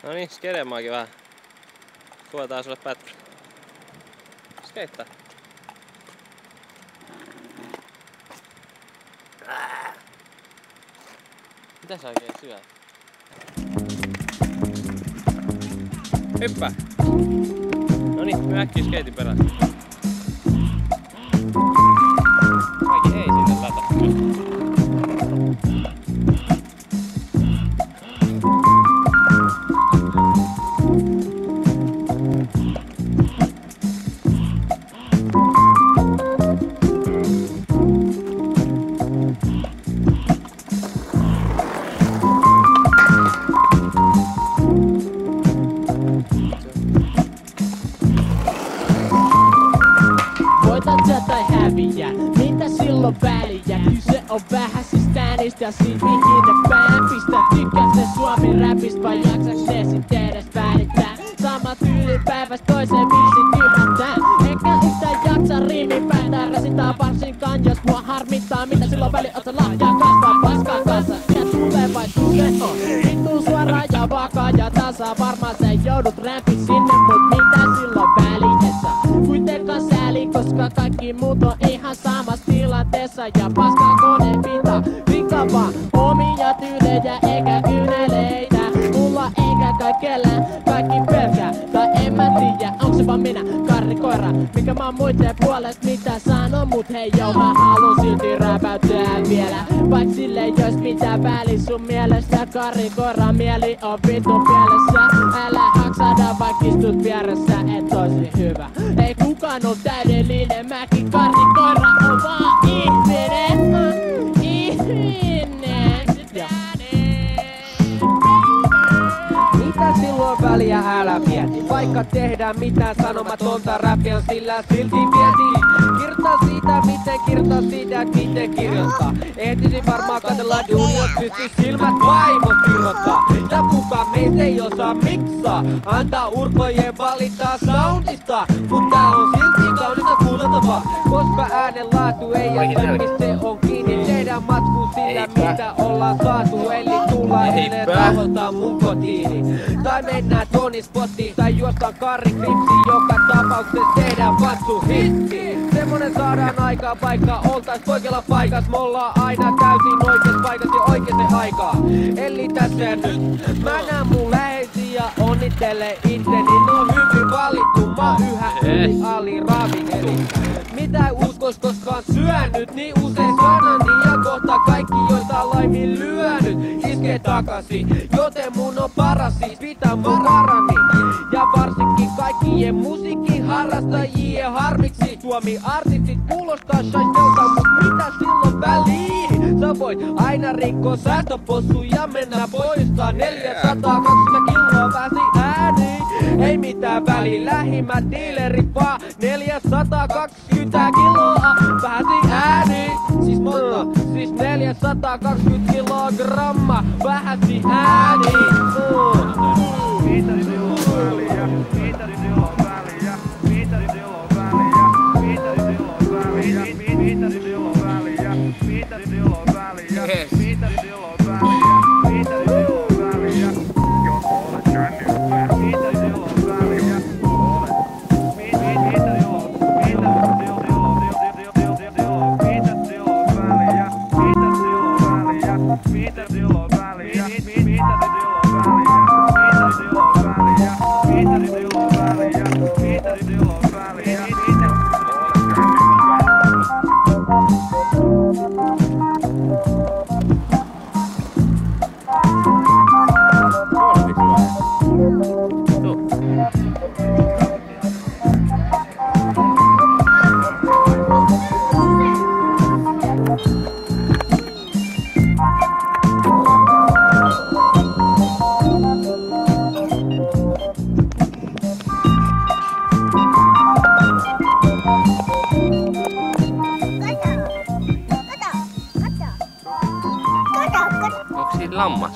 No niin, skelemaakin vähän. Suotaan sulle pätkä. Skeittaa. Mitä sä oikein syöt? Hyppää! Noniin, me äkkiä skeitin perään. Kaikki ei sinne lätä. Tai häviä, mitä silloin väliä? Kyse on vähäisistä äänistä, sit mihin ne pään pistää. Tykkääks ne suomi räpistä vai jaksaks ne sit edes välittää? Sama tyyli päivästä toiseen viisin ymmärtää. Enkä yhtään jaksa riimin päätää, rasittaa varsinkaan jos mua harmittaa. Mitä silloin väliä, oot sä lahjaa kasvaa paskaa kanssa? Ja tulee vai tule on? Vittu suora ja vakaa ja tasa, varmaan sä joudut räpit sinne, mut mitä silloin väliessä? Kuitenkaan sääli, koska kaikki muut on ihan samassa tilanteessa. Ja paskaa koneen pinta, rikka vaan omia tyylejä eikä kyyneleitä. Mulla eikä kaikella, kaikki pelkää. Tai en mä tiedä, onks se vaan minä, karrikoira, mikä mä oon muiden puolesta mitä sanon. Mut hei joo, mä haluun silti räpäyttää vielä. Vaik silleen jos mitään väli sun mielestä. Karrikoira mieli on vitun pielessä. Älä haksada vaik istut vieressä, et tosi hyvä. Ei kukaan oo täydellinen, mäkin karrikoira on vaan ihminen. Mitä silloin väliä, älä mieti. Vaikka tehdään mitään sanomatonta räpiä, sillä silti mieti. Kirjoittaa siitä, miten kirjoittaa. Ehtisin varmaan katsella duuniot, pysty silmät vaimot kirjoittaa. Ja kukaan meistä ei osaa miksaa, antaa urpojen valittaa soundista. Mut tää on silti kaunista kuunneltavaa, koska äänenlaatu ei jätä mistä se on kiinni. Tehdään matkuu sillä mitä ollaan saatu, eli tullaan ennen rahoittaa mun kotiini. Tai mennään Toni-spottiin, tai juostaan karrikripsi, joka tapauksessa tehdään vatsu hitti. Semmonen saadaan aikaa paikkaa, oltais oikealla paikas. Me ollaan aina täysin oikees paikas ja oikeeseen aikaa. Eli tässä nyt mä näen mun läheisiä, onnittele itteni. No hyvin valittu, mä yhä aliravinen. Mitä uskos koskaan syönyt, niin usein sanani. Ja kohta kaikki joita laimin lyönyt iskee takaisin. Joten mun on paras siis pitää mun varani. Ja varsinkin kaikkien musiikin harrastajien harmiksi. Suomi-artistit kuulostaa shanelta, mut mitä silloin väliin? Sä voit aina rikkoa säästöpossu ja mennä poistaa 420 kiloa pääsi ääniin. Ei mitään väliä, lähimmät dealerit vaan 420 kiloa pääsi ääniin. Siis monta, siis 420 kilogramma pääsi ääniin. Onko siinä lammas?